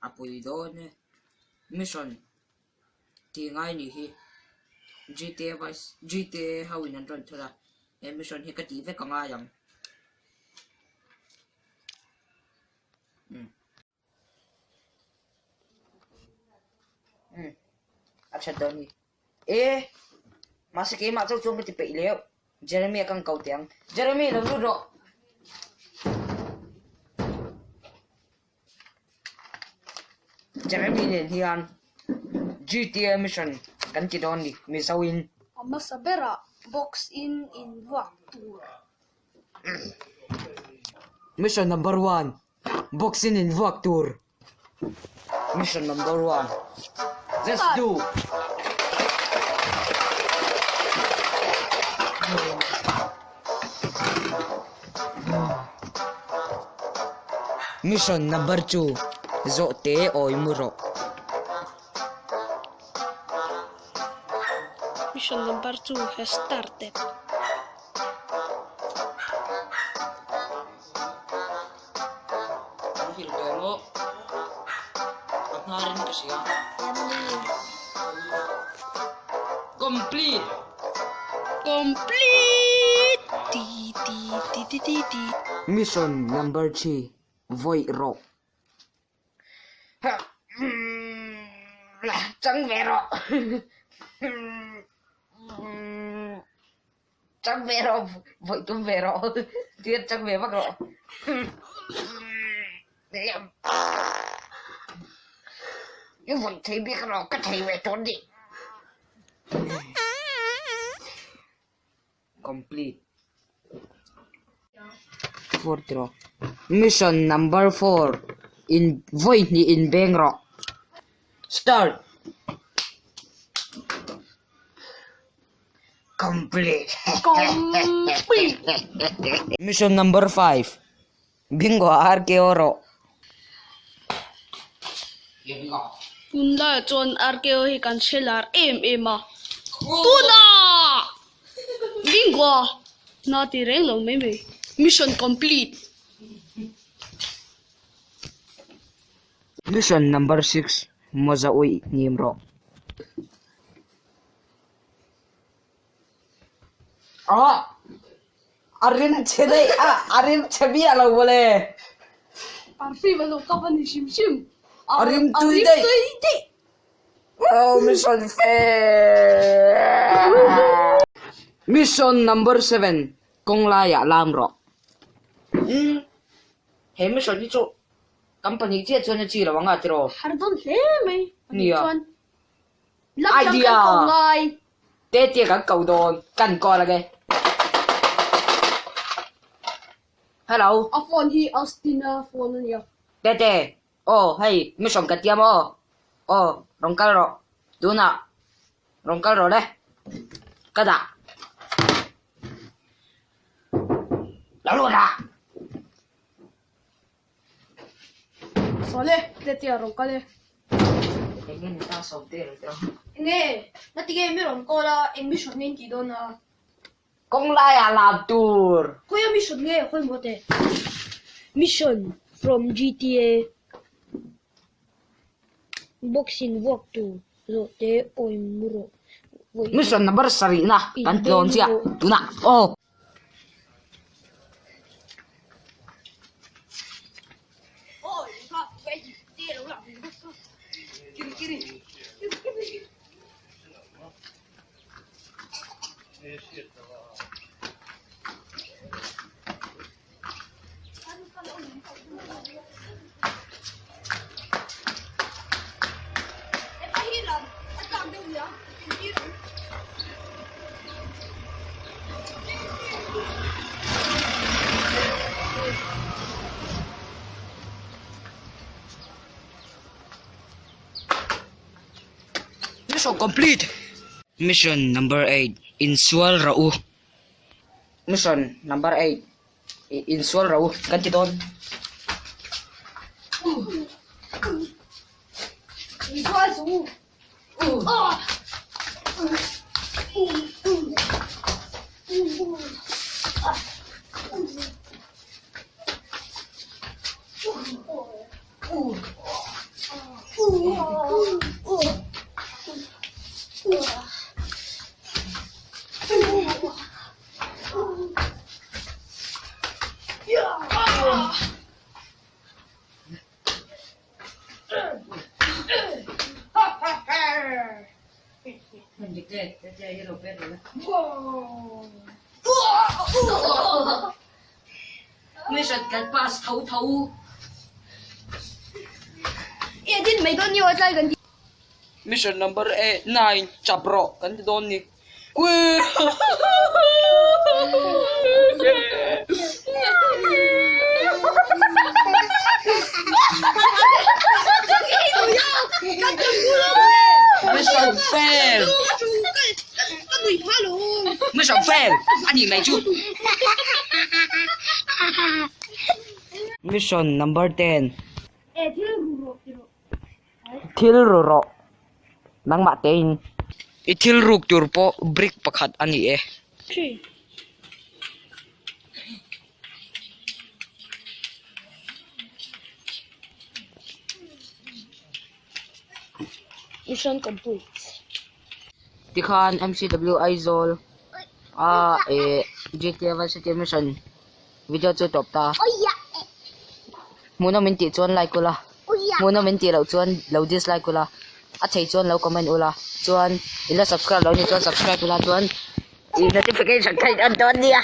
Apoi doon mission ti ngay ni hi GTA Vice GTA hawin android thora mission hi ka ti ve ka nga yang acha doni masih ke ma chau chung ti pe leo Jeremy kang kau tiang Jeremy lo ro Jeremy nen hian GTA mission kan ki don ni mi sawin Masabera box in work tour. Mission number 1 boxing in work tour. Mission number 1 let's do. Mission number 2 zote oy muro. Mission number 2 has started. Complete. Mission number 3 Void Rock. Chẳng vero. Chẳng vero vội tôi vero tiết chẳng về bác rồi. Cái vội thấy biết rồi cái thầy về trốn đi. Complete. Fourth row. Mission number 4 in Void ni in Bangro. Start. Complete. Mission number 5 Bingo Arkeoro. Punla John Arkeo hi kan shelar ema. Tuna! Bingo! Nati reng long meme. Mission complete. Mission number 6 Mozaui Nimro. Arim chedai arim chabi ala bole. Arfi balo kapani shim. Arim tuidai. Oh, mission fail. Mission number 7 Kong Laya Lamro. Hey, mission ni chu company che chone chi la wanga tiro. Hardon he mai. Nia. Idea. Te ka kau don kan ko la ge. Hello. A phone hi Austina phone niya. Tete. Oh, hey, mission ka tiam oh. Oh, rongkal ro. Duna. Rongkal ro le. Kada. Lalu na. Sole, tete rongkal le. Tingin ta soltero to. Nge, natigay meron ko la mission ninti do na. Kong Laya Lab Tour. Kuya mission nge, koy mote. Mission from GTA Boxing Walk to Zote Oy Muro. Mission number sari na. Kan don siya. Duna. Oh. Kiri. Mission complete. Mission number 8 Insual Rau. Mission number 8 Insual Rau. Ganti doon. Insual Rau. Mission get past 頭。 哎，啲未講要我齋緊。 Mission number 9, Chabro. Kan doon ni. Kwe! Mission fail. Mission fail. Ani mày chú. Mission number 10. 誒，天路路。 Tilruro. Nang matin. Itilruk turpo brick pakat ani eh. 去。Mission complete. Tikan MCW Izol. GTA Vice City Mission. Video cho top ta. Oh yeah. Muna minti chuan like ko la. Oh yeah. Muna minti lo chuan lo dislike ko la. At thei chuan lo comment ula. Chuan ila subscribe lo ni chuan subscribe ula chuan i notification kai an don dia.